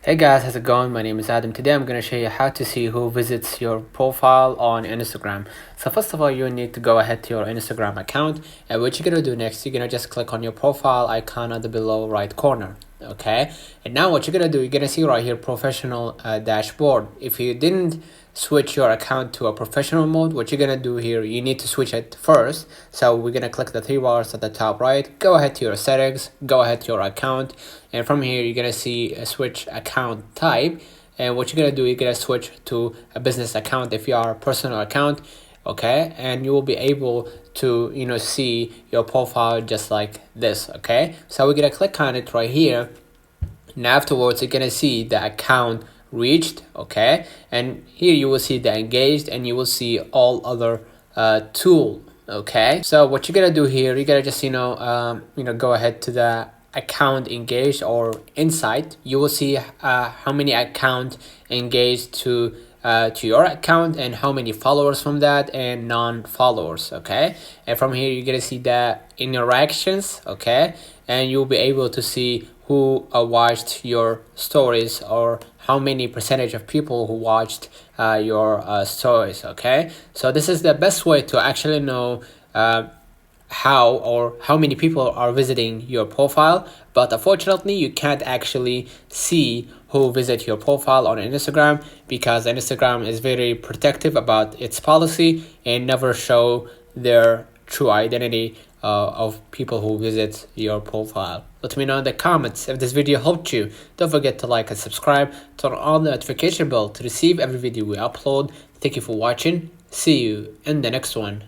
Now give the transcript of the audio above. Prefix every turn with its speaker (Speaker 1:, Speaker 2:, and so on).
Speaker 1: Hey guys, how's it going? My name is Adam. Today I'm going to show you how to see who visits your profile on Instagram. So first of all, you need to go ahead to your Instagram account, and what you're going to do next, you're going to just click on your profile icon at the below right corner. Okay, and now what you're going to do, you're going to see right here professional dashboard. If you didn't switch your account to a professional mode, what you're going to do here, you need to switch it first. So we're going to click the three bars at the top right, go ahead to your settings, go ahead to your account, and from here you're going to see a switch account type. And what you're going to do, you're going to switch to a business account if you are a personal account. Okay, and you will be able to see your profile just like this. Okay, so we're gonna click on it right here, and afterwards you're gonna see the account reached. Okay, and here you will see the engaged, and you will see all other tool. Okay, so what you're gonna do here, you're gonna just go ahead to the account engaged or insight. You will see how many account engaged to your account and how many followers from that and non-followers. Okay, and from here you're gonna see the interactions. Okay, and you'll be able to see who watched your stories or how many percentage of people who watched your stories. Okay, so this is the best way to actually know how many people are visiting your profile. But unfortunately you can't actually see who visit your profile on Instagram, because Instagram is very protective about its policy and never show their true identity of people who visit your profile. Let me know in the comments if this video helped you. Don't forget to like and subscribe, turn on the notification bell to receive every video we upload. Thank you for watching. See you in the next one.